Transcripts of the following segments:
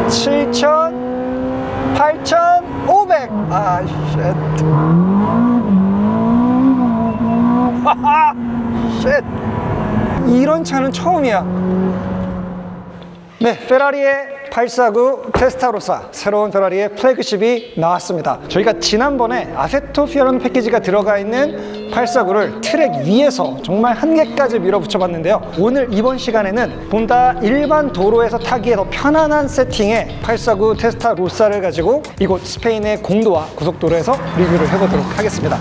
7,000, 8,500. 아, 쉣. 하하, 쉣. 이런 차는 처음이야. 네, 페라리의 849 테스타로사, 새로운 페라리의 플래그십이 나왔습니다. 저희가 지난번에 아세토 피어라노 패키지가 들어가 있는 849를 트랙 위에서 정말 한계까지 밀어붙여 봤는데요. 오늘 이번 시간에는 보다 일반 도로에서 타기에 더 편안한 세팅의 849 테스타로사를 가지고 이곳 스페인의 공도와 고속도로에서 리뷰를 해보도록 하겠습니다.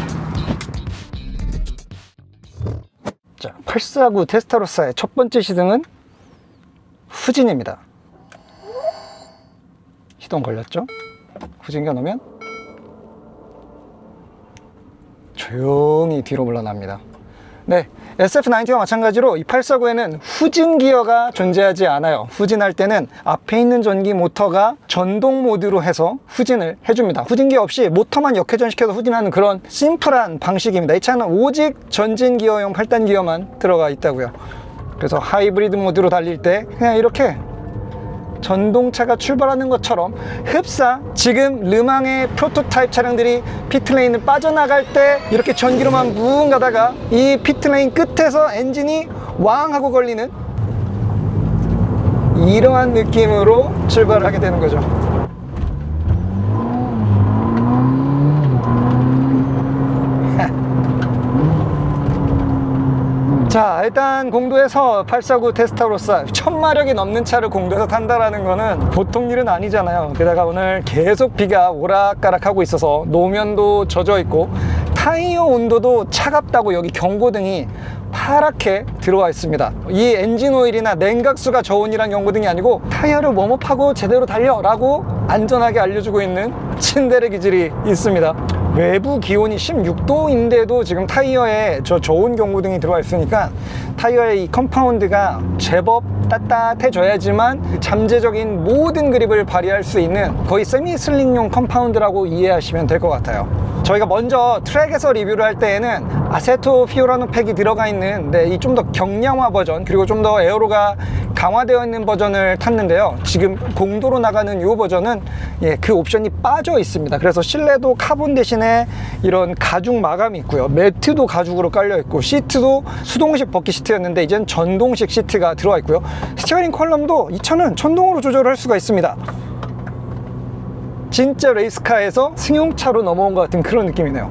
자, 849 테스타로사의 첫 번째 시승은 후진입니다. 시동 걸렸죠? 후진 켜놓으면 조용히 뒤로 물러납니다. 네, SF90와 마찬가지로 이 849에는 후진 기어가 존재하지 않아요. 후진할 때는 앞에 있는 전기 모터가 전동 모드로 해서 후진을 해줍니다. 후진 기어 없이 모터만 역회전시켜서 후진하는 그런 심플한 방식입니다. 이 차는 오직 전진 기어용 8단 기어만 들어가 있다고요. 그래서 하이브리드 모드로 달릴 때 그냥 이렇게 전동차가 출발하는 것처럼 흡사 지금 르망의 프로토타입 차량들이 피트레인을 빠져나갈 때 이렇게 전기로만 뭉 가다가 이 피트레인 끝에서 엔진이 왕 하고 걸리는 이러한 느낌으로 출발을 하게 되는 거죠. 자, 일단 공도에서 849 테스타로사 1000마력이 넘는 차를 공도에서 탄다라는 거는 보통 일은 아니잖아요. 게다가 오늘 계속 비가 오락가락하고 있어서 노면도 젖어 있고 타이어 온도도 차갑다고 여기 경고등이 파랗게 들어와 있습니다. 이 엔진 오일이나 냉각수가 저온이란 경고등이 아니고 타이어를 웜업하고 제대로 달려 라고 안전하게 알려주고 있는 친데레 기질이 있습니다. 외부 기온이 16도인데도 지금 타이어에 저온 경고등이 들어와 있으니까 타이어의 이 컴파운드가 제법 따뜻해져야지만 잠재적인 모든 그립을 발휘할 수 있는 거의 세미 슬링용 컴파운드라고 이해하시면 될 것 같아요. 저희가 먼저 트랙에서 리뷰를 할 때에는 아세토 피오라노 팩이 들어가 있는 이 좀 더 경량화 버전, 그리고 좀 더 에어로가 강화되어 있는 버전을 탔는데요. 지금 공도로 나가는 이 버전은 그 옵션이 빠져 있습니다. 그래서 실내도 카본 대신에 이런 가죽 마감이 있고요. 매트도 가죽으로 깔려 있고 시트도 수동식 버킷 시트였는데 이젠 전동식 시트가 들어와 있고요. 스티어링 컬럼도 이 차는 전동으로 조절을 할 수가 있습니다. 진짜 레이스카에서 승용차로 넘어온 것 같은 그런 느낌이네요.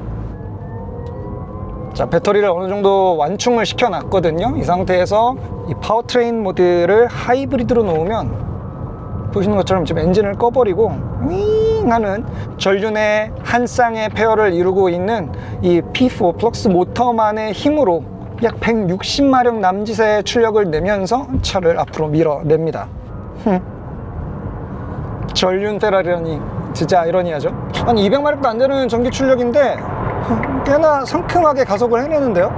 자, 배터리를 어느 정도 완충을 시켜 놨거든요. 이 상태에서 이 파워트레인 모드를 하이브리드로 놓으면 보시는 것처럼 지금 엔진을 꺼버리고 윙 하는 전륜의 한 쌍의 페어를 이루고 있는 이 P4 플럭스 모터만의 힘으로 약 160마력 남짓의 출력을 내면서 차를 앞으로 밀어냅니다. 전륜 페라리라니 진짜 아이러니하죠. 한 200마력도 안 되는 전기 출력인데 꽤나 상큼하게 가속을 해내는데요.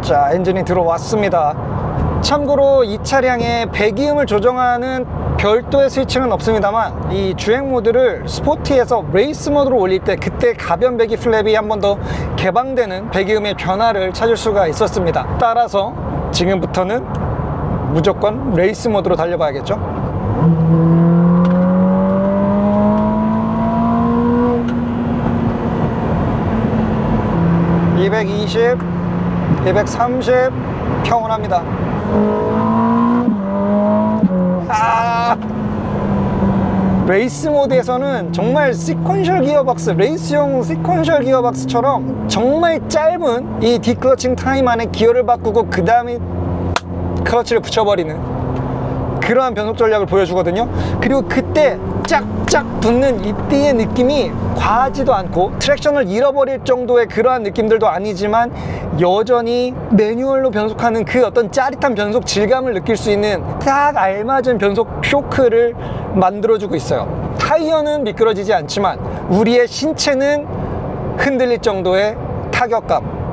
자, 엔진이 들어왔습니다. 참고로 이 차량의 배기음을 조정하는 별도의 스위칭은 없습니다만 이 주행 모드를 스포티에서 레이스 모드로 올릴 때 그때 가변 배기 플랩이 한 번 더 개방되는 배기음의 변화를 찾을 수가 있었습니다. 따라서 지금부터는 무조건 레이스 모드로 달려봐야겠죠. 220, 230 평온합니다. 레이스 모드에서는 정말 시퀀셜 기어박스, 레이스용 시퀀셜 기어박스처럼 정말 짧은 이 디클러칭 타임 안에 기어를 바꾸고 그 다음에 클러치를 붙여버리는 그러한 변속 전략을 보여주거든요. 그리고 그때 짝짝 붙는 이때의 느낌이 과하지도 않고 트랙션을 잃어버릴 정도의 그러한 느낌들도 아니지만 여전히 매뉴얼로 변속하는 그 어떤 짜릿한 변속 질감을 느낄 수 있는 딱 알맞은 변속 쇼크를 만들어주고 있어요. 타이어는 미끄러지지 않지만 우리의 신체는 흔들릴 정도의 타격감.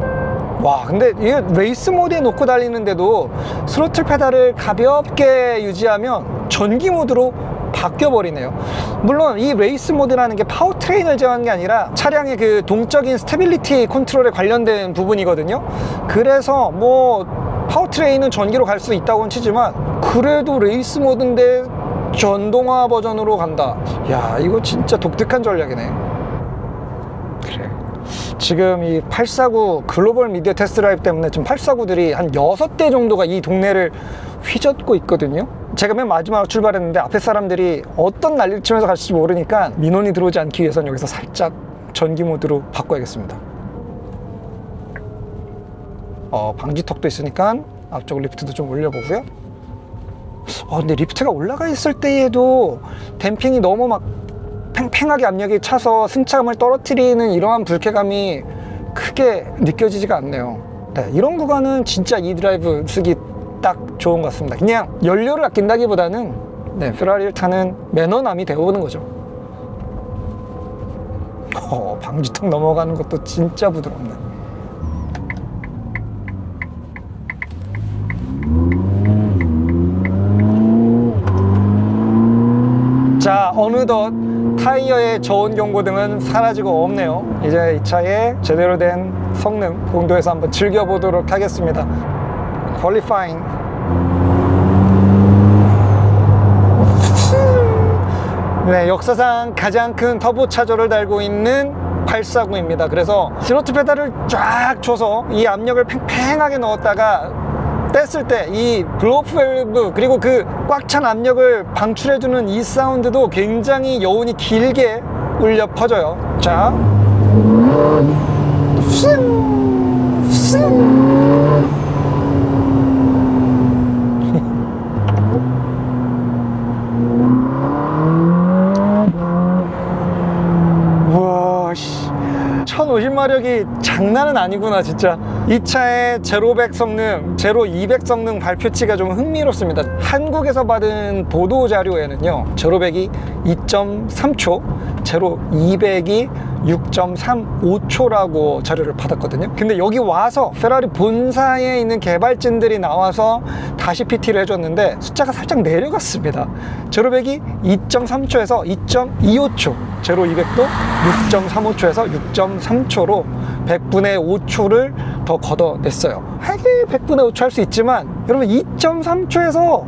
와, 근데 이게 레이스 모드에 놓고 달리는데도 스로틀 페달을 가볍게 유지하면 전기 모드로 바뀌어버리네요. 물론 이 레이스 모드라는 게 파워트레인을 제어하는 게 아니라 차량의 그 동적인 스테빌리티 컨트롤에 관련된 부분이거든요. 그래서 뭐 파워트레인은 전기로 갈 수 있다고는 치지만 그래도 레이스 모드인데 전동화 버전으로 간다. 야, 이거 진짜 독특한 전략이네. 그래, 지금 이 849 글로벌 미디어 테스트 드라이브 때문에 지금 849들이 한 6대 정도가 이 동네를 휘젓고 있거든요. 제가 맨 마지막으로 출발했는데 앞에 사람들이 어떤 난리를 치면서 갈지 모르니까 민원이 들어오지 않기 위해서는 여기서 살짝 전기 모드로 바꿔야겠습니다. 방지턱도 있으니까 앞쪽 리프트도 좀 올려보고요. 근데 리프트가 올라가 있을 때에도 댐핑이 너무 막 팽팽하게 압력이 차서 승차감을 떨어뜨리는 이러한 불쾌감이 크게 느껴지지가 않네요. 네, 이런 구간은 진짜 이 드라이브 쓰기 딱 좋은 것 같습니다. 그냥 연료를 아낀다기보다는 네, 페라리를 타는 매너남이 되어오는 거죠. 방지턱 넘어가는 것도 진짜 부드럽네. 자, 어느덧 타이어의 저온 경고등은 사라지고 없네요. 이제 이 차의 제대로 된 성능 공도에서 한번 즐겨보도록 하겠습니다. 퀄리파잉. 네, 역사상 가장 큰 터보 차저를 달고 있는 849입니다. 그래서 스로틀 페달을 쫙 줘서 이 압력을 팽팽하게 넣었다가 뗐을 때 이 블로프 밸브 그리고 그 꽉 찬 압력을 방출해주는 이 사운드도 굉장히 여운이 길게 울려 퍼져요. 자, 우와, 1050마력이 장난은 아니구나 진짜. 이 차의 제로 100 성능, 제로 200 성능 발표치가 좀 흥미롭습니다. 한국에서 받은 보도 자료에는요, 제로 100이 2.3초, 제로 200이 6.35초라고 자료를 받았거든요. 근데 여기 와서 페라리 본사에 있는 개발진들이 나와서 다시 PT를 해줬는데 숫자가 살짝 내려갔습니다. 제로 100이 2.3초에서 2.25초, 제로 200도 6.35초에서 6.3초로 100분의 5초를 더 걷어냈어요. 하긴 100분의 5초 할 수 있지만 여러분 2.3초에서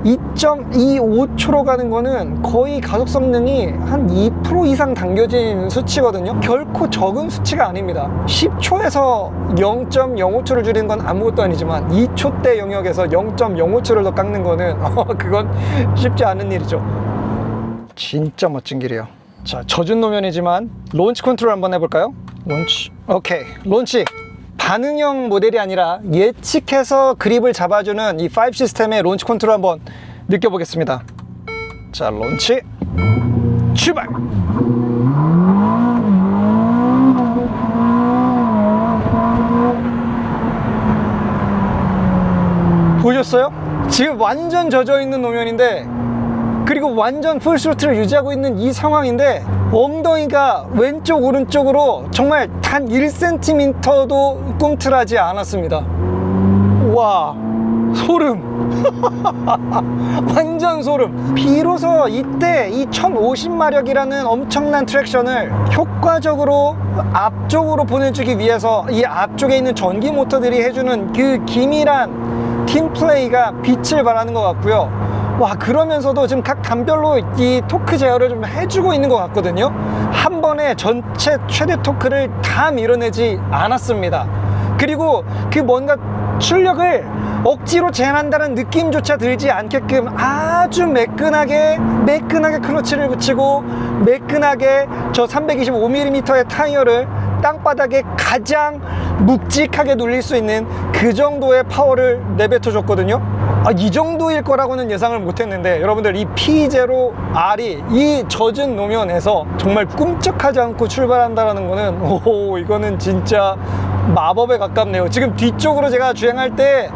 2.25초로 가는 거는 거의 가속 성능이 한 2% 이상 당겨진 수치거든요. 결코 적은 수치가 아닙니다. 10초에서 0.05초를 줄이는 건 아무것도 아니지만 2초대 영역에서 0.05초를 더 깎는 거는 그건 쉽지 않은 일이죠. 진짜 멋진 길이에요. 자, 젖은 노면이지만 론치 컨트롤 한번 해볼까요? 론치. 오케이, 론치. 반응형 모델이 아니라 예측해서 그립을 잡아주는 이 5 시스템의 론치 컨트롤 한번 느껴보겠습니다. 자, 론치 출발. 보셨어요? 지금 완전 젖어있는 노면인데, 그리고 완전 풀스로틀을 유지하고 있는 이 상황인데 엉덩이가 왼쪽 오른쪽으로 정말 단 1cm도 꿈틀하지 않았습니다. 와, 소름. 완전 소름. 비로소 이때 이 1050마력이라는 엄청난 트랙션을 효과적으로 앞쪽으로 보내주기 위해서 이 앞쪽에 있는 전기 모터들이 해주는 그 기밀한 팀 플레이가 빛을 발하는 것 같고요. 와, 그러면서도 지금 각 단별로 이 토크 제어를 좀 해주고 있는 것 같거든요. 한 번에 전체 최대 토크를 다 밀어내지 않았습니다. 그리고 그 뭔가 출력을 억지로 제한한다는 느낌조차 들지 않게끔 아주 매끈하게 클러치를 붙이고 매끈하게 저 325mm의 타이어를 땅바닥에 가장 묵직하게 눌릴 수 있는 그 정도의 파워를 내뱉어 줬거든요. 이 정도일 거라고는 예상을 못했는데 여러분들, 이 P0R이 이 젖은 노면에서 정말 꿈쩍하지 않고 출발한다는 거는 이거는 진짜 마법에 가깝네요. 지금 뒤쪽으로 제가 주행할 때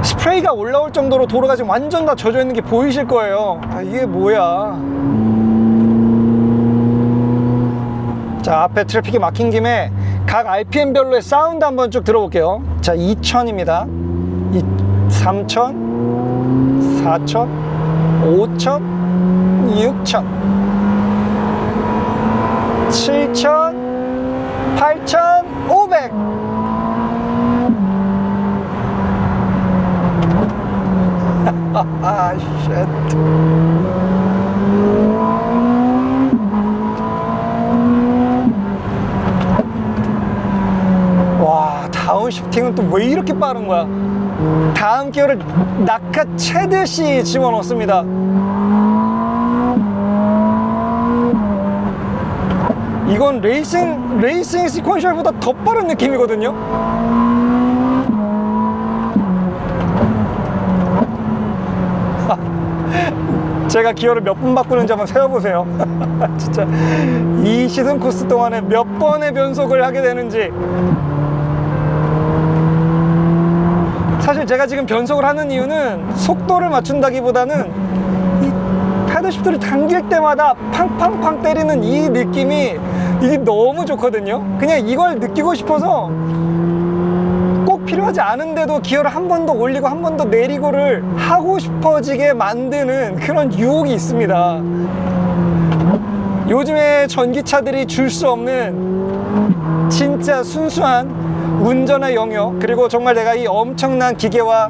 스프레이가 올라올 정도로 도로가 지금 완전 다 젖어 있는 게 보이실 거예요. 이게 뭐야. 자, 앞에 트래픽이 막힌 김에 각 RPM별로의 사운드 한번 쭉 들어볼게요. 자, 2000입니다. 3000, 4000, 5000, 6000, 7000, 8500. 아, 쉣. 와, 다운시프팅은 또 왜 이렇게 빠른 거야? 다음 기어를 낚아채듯이 집어넣습니다. 이건 레이싱 시퀀셜보다 더 빠른 느낌이거든요. 제가 기어를 몇 번 바꾸는지 한번 세어보세요. 진짜 이 시즌 코스 동안에 몇 번의 변속을 하게 되는지. 사실 제가 지금 변속을 하는 이유는 속도를 맞춘다기보다는 이 패드 시프트를 당길 때마다 팡팡팡 때리는 이 느낌이 이게 너무 좋거든요. 그냥 이걸 느끼고 싶어서 꼭 필요하지 않은데도 기어를 한 번 더 올리고 한 번 더 내리고를 하고 싶어지게 만드는 그런 유혹이 있습니다. 요즘에 전기차들이 줄 수 없는 진짜 순수한 운전의 영역, 그리고 정말 내가 이 엄청난 기계와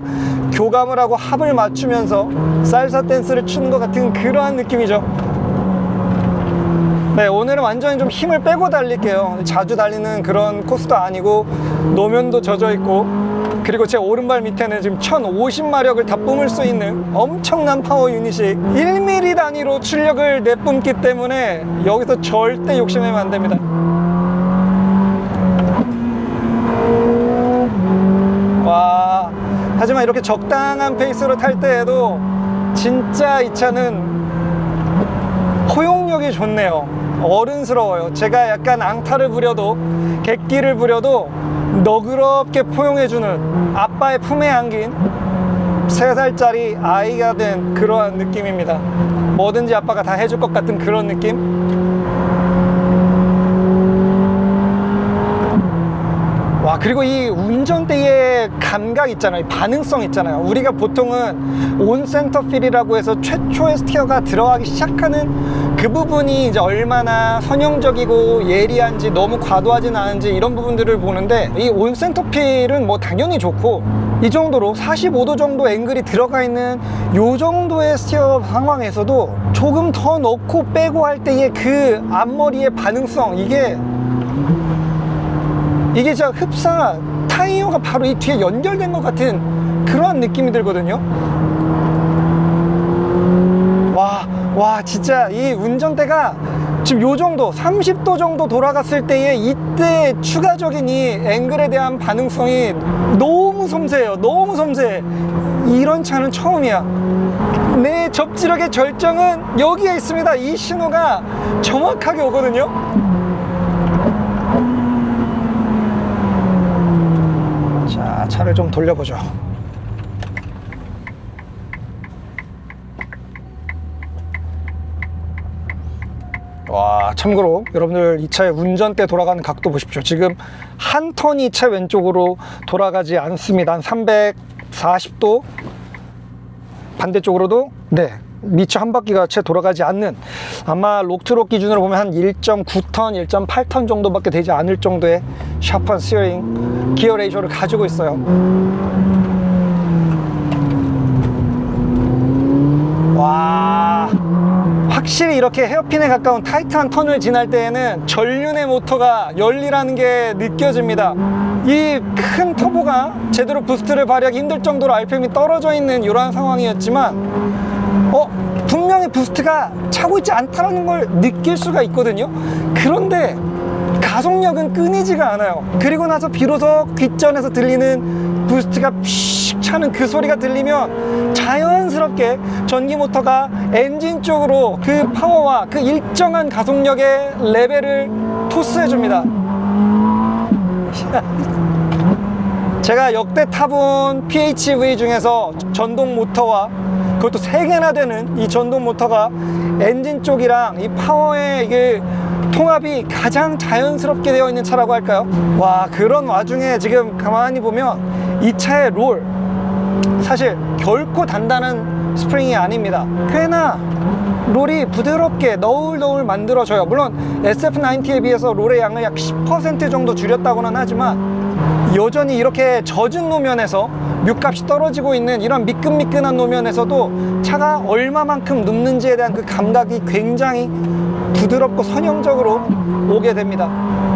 교감을 하고 합을 맞추면서 살사 댄스를 추는 것 같은 그러한 느낌이죠. 네, 오늘은 완전히 좀 힘을 빼고 달릴게요. 자주 달리는 그런 코스도 아니고 노면도 젖어 있고, 그리고 제 오른발 밑에는 지금 1050마력을 다 뿜을 수 있는 엄청난 파워 유닛이 1mm 단위로 출력을 내뿜기 때문에 여기서 절대 욕심내면 안 됩니다. 와, 하지만 이렇게 적당한 페이스로 탈 때에도 진짜 이 차는 포용력이 좋네요. 어른스러워요. 제가 약간 앙탈을 부려도, 객기를 부려도 너그럽게 포용해주는 아빠의 품에 안긴 3살짜리 아이가 된 그러한 느낌입니다. 뭐든지 아빠가 다 해줄 것 같은 그런 느낌? 와, 그리고 이 운전대의 감각 있잖아요. 반응성 있잖아요. 우리가 보통은 온센터 필이라고 해서 최초의 스티어가 들어가기 시작하는 그 부분이 이제 얼마나 선형적이고 예리한지, 너무 과도하진 않은지 이런 부분들을 보는데, 이 온센터 필은 뭐 당연히 좋고, 이 정도로 45도 정도 앵글이 들어가 있는 요 정도의 스티어 상황에서도 조금 더 넣고 빼고 할 때의 그 앞머리의 반응성, 이게 진짜 흡사 타이어가 바로 이 뒤에 연결된 것 같은 그런 느낌이 들거든요. 와, 진짜 이 운전대가 지금 요 정도 30도 정도 돌아갔을 때의 이때 추가적인 이 앵글에 대한 반응성이 너무 섬세해요. 너무 섬세해. 이런 차는 처음이야. 내 접지력의 절정은 여기에 있습니다. 이 신호가 정확하게 오거든요. 자, 차를 좀 돌려보죠. 와, 참고로 여러분들 이 차의 운전대 돌아가는 각도 보십시오. 지금 한 턴이 차 왼쪽으로 돌아가지 않습니다. 한 340도 반대쪽으로도 미처 한 바퀴가 채 돌아가지 않는, 아마 록트록 기준으로 보면 한 1.9턴, 1.8턴 정도밖에 되지 않을 정도의 샤프한 스티어링, 기어 레이쇼를 가지고 있어요. 와, 확실히 이렇게 헤어핀에 가까운 타이트한 턴을 지날 때에는 전륜의 모터가 열리라는 게 느껴집니다. 이 큰 터보가 제대로 부스트를 발휘하기 힘들 정도로 RPM이 떨어져 있는 이러한 상황이었지만, 분명히 부스트가 차고 있지 않다는 걸 느낄 수가 있거든요. 그런데 가속력은 끊이지가 않아요. 그리고 나서 비로소 귓전에서 들리는 부스트가 픽 차는 그 소리가 들리면 자연스럽게 전기 모터가 엔진 쪽으로 그 파워와 그 일정한 가속력의 레벨을 토스해 줍니다. 제가 역대 타본 PHEV 중에서 전동 모터와, 그것도 3개나 되는 이 전동 모터가 엔진 쪽이랑 이 파워의 이게 통합이 가장 자연스럽게 되어 있는 차라고 할까요? 와, 그런 와중에 지금 가만히 보면 이 차의 롤, 사실 결코 단단한 스프링이 아닙니다. 꽤나 롤이 부드럽게 너울너울 만들어져요. 물론 SF90에 비해서 롤의 양을 약 10% 정도 줄였다고는 하지만, 여전히 이렇게 젖은路面에서 뮤값이 떨어지고 있는 이런 미끈미끈한 노면에서도 차가 얼마만큼 눕는지에 대한 그 감각이 굉장히 부드럽고 선형적으로 오게 됩니다.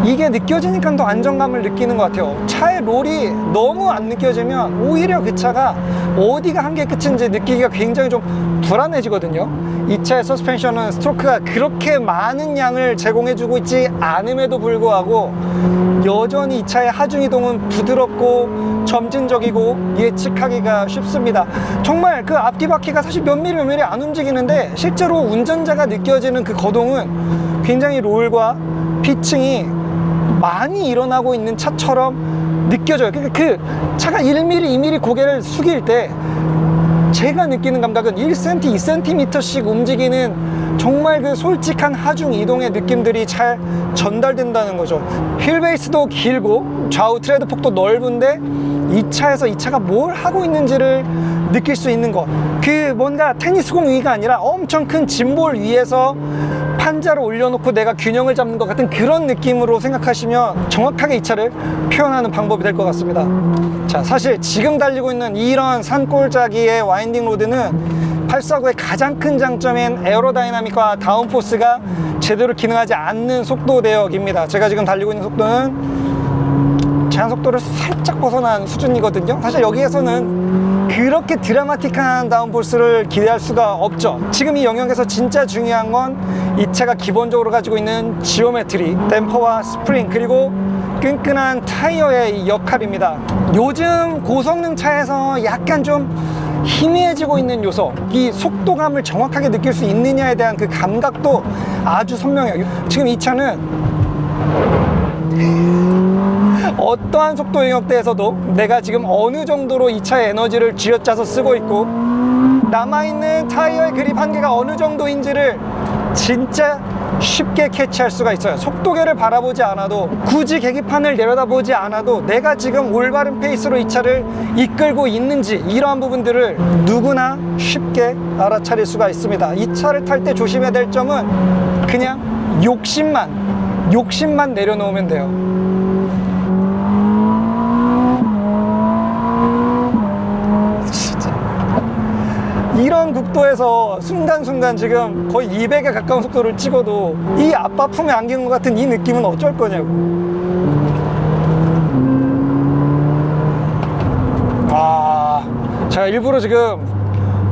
이게 느껴지니까 더 안정감을 느끼는 것 같아요. 차의 롤이 너무 안 느껴지면 오히려 그 차가 어디가 한계 끝인지 느끼기가 굉장히 좀 불안해지거든요. 이 차의 서스펜션은 스트로크가 그렇게 많은 양을 제공해주고 있지 않음에도 불구하고 여전히 이 차의 하중 이동은 부드럽고 점진적이고 예측하기가 쉽습니다. 정말 그 앞뒤 바퀴가 사실 몇 미리 안 움직이는데 실제로 운전자가 느껴지는 그 거동은 굉장히 롤과 피칭이 많이 일어나고 있는 차처럼 느껴져요. 그러니까 그 차가 1mm, 2mm 고개를 숙일 때 제가 느끼는 감각은 1cm, 2cm씩 움직이는 정말 그 솔직한 하중 이동의 느낌들이 잘 전달된다는 거죠. 휠 베이스도 길고 좌우 트레드 폭도 넓은데 이 차에서 이 차가 뭘 하고 있는지를 느낄 수 있는 것. 그 뭔가 테니스공 위가 아니라 엄청 큰 짐볼 위에서 판자를 올려놓고 내가 균형을 잡는 것 같은 그런 느낌으로 생각하시면 정확하게 이 차를 표현하는 방법이 될 것 같습니다. 자, 사실 지금 달리고 있는 이런 산골짜기의 와인딩 로드는 849의 가장 큰 장점인 에어로다이나믹과 다운포스가 제대로 기능하지 않는 속도 대역입니다. 제가 지금 달리고 있는 속도는 제한 속도를 살짝 벗어난 수준이거든요. 사실 여기에서는 그렇게 드라마틱한 다운포스를 기대할 수가 없죠. 지금 이 영역에서 진짜 중요한 건 이 차가 기본적으로 가지고 있는 지오메트리, 댐퍼와 스프링, 그리고 끈끈한 타이어의 역할입니다. 요즘 고성능 차에서 약간 좀 희미해지고 있는 요소, 이 속도감을 정확하게 느낄 수 있느냐에 대한 그 감각도 아주 선명해요. 지금 이 차는 어떠한 속도 영역대에서도 내가 지금 어느 정도로 이 차의 에너지를 쥐어짜서 쓰고 있고 남아있는 타이어의 그립 한계가 어느 정도인지를 진짜 쉽게 캐치할 수가 있어요. 속도계를 바라보지 않아도, 굳이 계기판을 내려다보지 않아도 내가 지금 올바른 페이스로 이 차를 이끌고 있는지, 이러한 부분들을 누구나 쉽게 알아차릴 수가 있습니다. 이 차를 탈 때 조심해야 될 점은 그냥 욕심만 내려놓으면 돼요. 이런 국도에서 순간순간 지금 거의 200에 가까운 속도를 찍어도 이 앞바품에 안긴 것 같은 이 느낌은 어쩔 거냐고. 제가 일부러 지금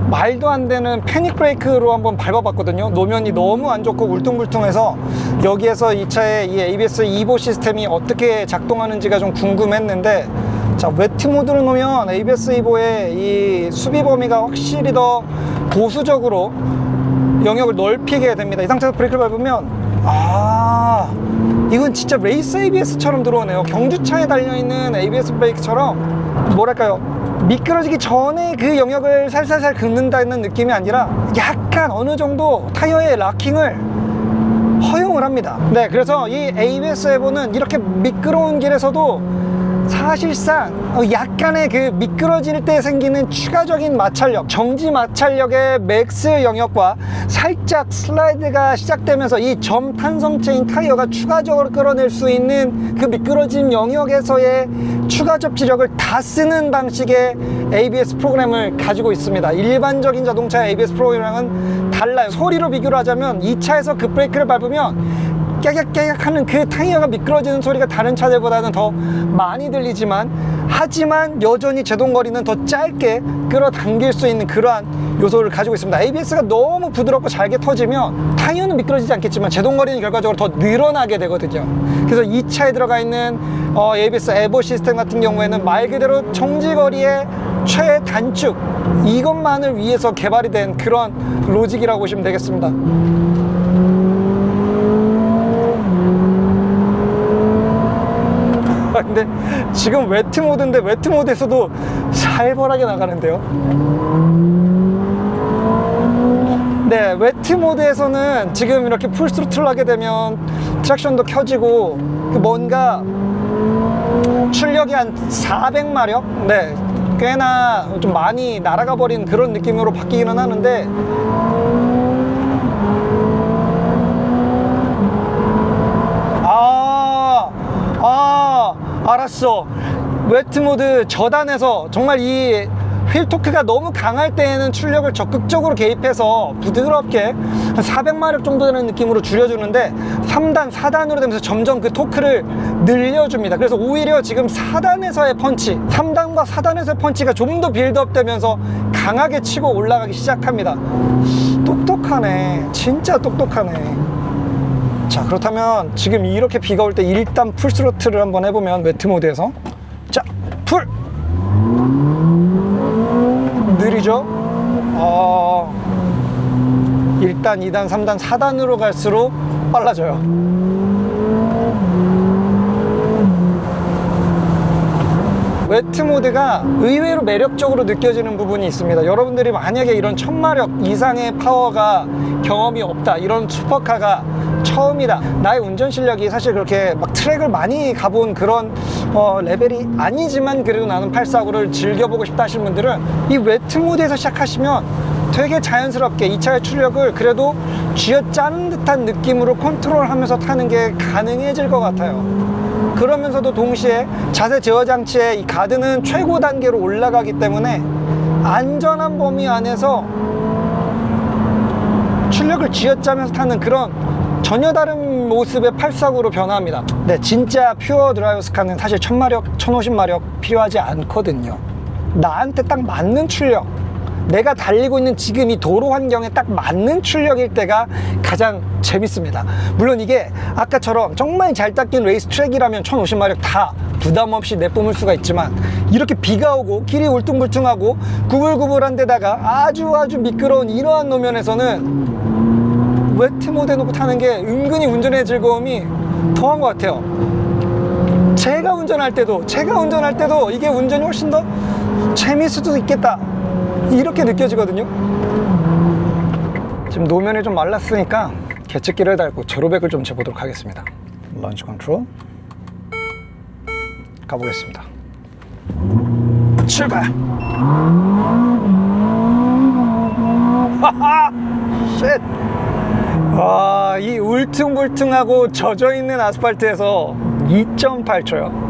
말도 안 되는 패닉 브레이크로 한번 밟아봤거든요. 노면이 너무 안 좋고 울퉁불퉁해서 여기에서 이 차의 이 ABS 이보 시스템이 어떻게 작동하는지가 좀 궁금했는데, 자, 웨트 모드로 놓으면 ABS 이보의 이 수비 범위가 확실히 더 보수적으로 영역을 넓히게 됩니다. 이 상태에서 브레이크를 밟으면 이건 진짜 레이스 ABS처럼 들어오네요. 경주차에 달려있는 ABS 브레이크처럼 뭐랄까요, 미끄러지기 전에 그 영역을 살살살 긁는다는 느낌이 아니라 약간 어느 정도 타이어의 락킹을 허용을 합니다. 네, 그래서 이 ABS 에보는 이렇게 미끄러운 길에서도 사실상 약간의 그 미끄러질 때 생기는 추가적인 마찰력, 정지 마찰력의 맥스 영역과 살짝 슬라이드가 시작되면서 이 점 탄성체인 타이어가 추가적으로 끌어낼 수 있는 그 미끄러진 영역에서의 추가 접지력을 다 쓰는 방식의 ABS 프로그램을 가지고 있습니다. 일반적인 자동차의 ABS 프로그램은 달라요. 소리로 비교를 하자면 이 차에서 그 브레이크를 밟으면 깨격깨격 하는 그 타이어가 미끄러지는 소리가 다른 차들보다는 더 많이 들리지만, 하지만 여전히 제동거리는 더 짧게 끌어당길 수 있는 그러한 요소를 가지고 있습니다. ABS가 너무 부드럽고 잘게 터지면 타이어는 미끄러지지 않겠지만 제동거리는 결과적으로 더 늘어나게 되거든요. 그래서 이 차에 들어가 있는 ABS 에보 시스템 같은 경우에는 말 그대로 정지거리의 최단축, 이것만을 위해서 개발이 된 그런 로직이라고 보시면 되겠습니다. 근데 지금 웨트 모드인데 웨트 모드에서도 살벌하게 나가는데요. 네, 웨트 모드에서는 지금 이렇게 풀 스로틀 하게 되면 트랙션도 켜지고 뭔가 출력이 한 400마력? 네, 꽤나 좀 많이 날아가 버린 그런 느낌으로 바뀌기는 하는데, 알았어. 웨트 모드 저단에서 정말 이 휠 토크가 너무 강할 때에는 출력을 적극적으로 개입해서 부드럽게 한 400마력 정도 되는 느낌으로 줄여주는데 3단, 4단으로 되면서 점점 그 토크를 늘려줍니다. 그래서 오히려 지금 4단에서의 펀치, 3단과 4단에서의 펀치가 좀 더 빌드업 되면서 강하게 치고 올라가기 시작합니다. 똑똑하네. 진짜 똑똑하네. 자, 그렇다면 지금 이렇게 비가 올 때 일단 풀스로틀을 한번 해보면 웨트 모드에서 자, 풀! 느리죠? 1단, 2단, 3단, 4단으로 갈수록 빨라져요. 웨트 모드가 의외로 매력적으로 느껴지는 부분이 있습니다. 여러분들이 만약에 이런 1000마력 이상의 파워가 경험이 없다, 이런 슈퍼카가 처음이다, 나의 운전 실력이 사실 그렇게 막 트랙을 많이 가본 그런 레벨이 아니지만 그래도 나는 849를 즐겨보고 싶다 하시는 분들은 이 웨트 모드에서 시작하시면 되게 자연스럽게 이 차의 출력을 그래도 쥐어짜는 듯한 느낌으로 컨트롤하면서 타는 게 가능해질 것 같아요. 그러면서도 동시에 자세 제어 장치의 이 가드는 최고 단계로 올라가기 때문에 안전한 범위 안에서 출력을 쥐어짜면서 타는 그런 전혀 다른 모습의 849로 변화합니다. 네, 진짜 퓨어 드라이버스카는 사실 1000마력, 1050마력 필요하지 않거든요. 나한테 딱 맞는 출력, 내가 달리고 있는 지금 이 도로 환경에 딱 맞는 출력일 때가 가장 재밌습니다. 물론 이게 아까처럼 정말 잘 닦인 레이스 트랙이라면 1050마력 다 부담 없이 내뿜을 수가 있지만, 이렇게 비가 오고 길이 울퉁불퉁하고 구불구불한 데다가 아주 미끄러운 이러한 노면에서는 웨트 모드 해놓고 타는 게 은근히 운전의 즐거움이 더한 것 같아요. 제가 운전할 때도 이게 운전이 훨씬 더 재밌을 수도 있겠다, 이렇게 느껴지거든요. 지금 노면이 좀 말랐으니까 계측기를 달고 제로백을 좀 재보도록 하겠습니다. 런치 컨트롤 가보겠습니다. 출발! 하하! 쉣! 와, 이 울퉁불퉁하고 젖어있는 아스팔트에서 2.8초요.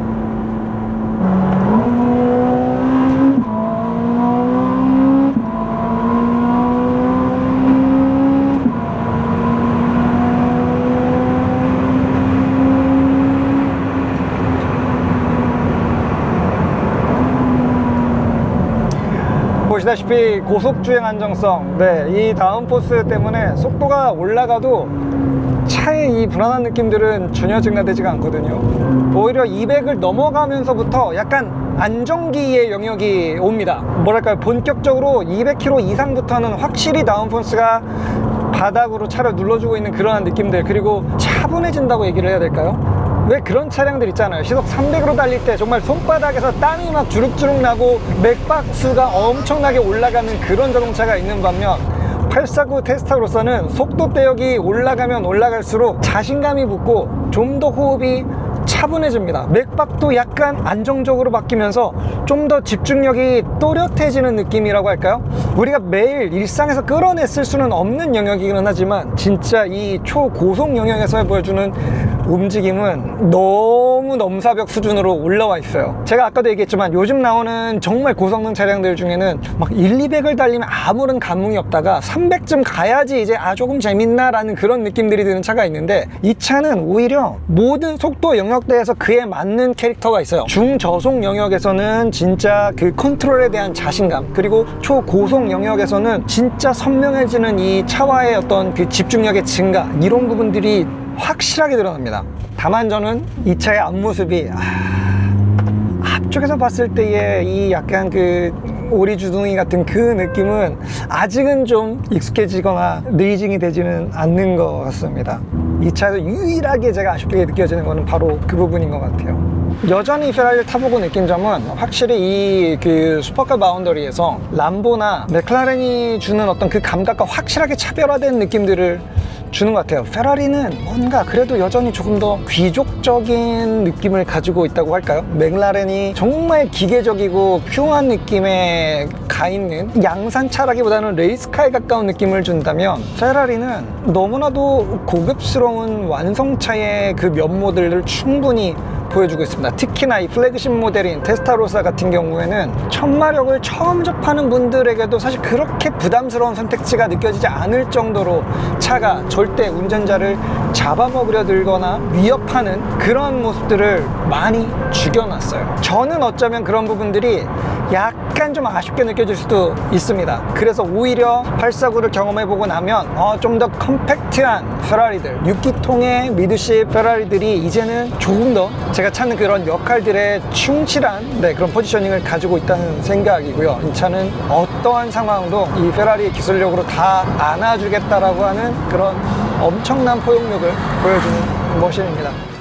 보시다시피 고속주행 안정성, 네, 이 다운포스 때문에 속도가 올라가도 차의 이 불안한 느낌들은 전혀 증가되지가 않거든요. 오히려 200을 넘어가면서부터 약간 안정기의 영역이 옵니다. 뭐랄까요, 본격적으로 200km 이상부터는 확실히 다운포스가 바닥으로 차를 눌러주고 있는 그러한 느낌들, 그리고 차분해진다고 얘기를 해야 될까요? 왜 그런 차량들 있잖아요. 시속 300으로 달릴 때 정말 손바닥에서 땀이 막 주룩주룩 나고 맥박수가 엄청나게 올라가는 그런 자동차가 있는 반면, 849 테스타로서는 속도 대역이 올라가면 올라갈수록 자신감이 붙고 좀 더 호흡이 차분해집니다. 맥박도 약간 안정적으로 바뀌면서 좀 더 집중력이 또렷해지는 느낌이라고 할까요? 우리가 매일 일상에서 끌어냈을 수는 없는 영역이긴 하지만 진짜 이 초고속 영역에서 보여주는 움직임은 너무 넘사벽 수준으로 올라와 있어요. 제가 아까도 얘기했지만 요즘 나오는 정말 고성능 차량들 중에는 막 1, 200을 달리면 아무런 감흥이 없다가 300쯤 가야지 이제 조금 재밌나 라는 그런 느낌들이 드는 차가 있는데, 이 차는 오히려 모든 속도 영역대에서 그에 맞는 캐릭터가 있어요. 중저속 영역에서는 진짜 그 컨트롤에 대한 자신감, 그리고 초고속 영역에서는 진짜 선명해지는 이 차와의 어떤 그 집중력의 증가, 이런 부분들이 확실하게 드러납니다. 다만 저는 이 차의 앞모습이 앞쪽에서 봤을 때의 이 약간 그 오리주둥이 같은 그 느낌은 아직은 좀 익숙해지거나 느리징이 되지는 않는 것 같습니다. 이 차에서 유일하게 제가 아쉽게 느껴지는 거는 바로 그 부분인 것 같아요. 여전히 페라리를 타보고 느낀 점은 확실히 이 그 슈퍼카 바운더리에서 람보나 맥라렌이 주는 어떤 그 감각과 확실하게 차별화된 느낌들을 주는 것 같아요. 페라리는 뭔가 그래도 여전히 조금 더 귀족적인 느낌을 가지고 있다고 할까요? 맥라렌이 정말 기계적이고 퓨어한 느낌에 가 있는 양산차라기보다는 레이스카에 가까운 느낌을 준다면, 페라리는 너무나도 고급스러운 완성차의 그 면모들을 충분히 보여주고 있습니다. 특히나 이 플래그십 모델인 테스타로사 같은 경우에는 1000마력을 처음 접하는 분들에게도 사실 그렇게 부담스러운 선택지가 느껴지지 않을 정도로 차가 절대 운전자를 잡아먹으려 들거나 위협하는 그런 모습들을 많이 죽여놨어요. 저는 어쩌면 그런 부분들이 약간 좀 아쉽게 느껴질 수도 있습니다. 그래서 오히려 849를 경험해보고 나면 좀 더 컴팩트한 페라리들, 6기통의 미드십 페라리들이 이제는 조금 더 제가 찾는 그런 역할들에 충실한 그런 포지셔닝을 가지고 있다는 생각이고요. 이 차는 어떠한 상황도 이 페라리의 기술력으로 다 안아주겠다라고 하는 그런 엄청난 포용력을 보여주는 머신입니다.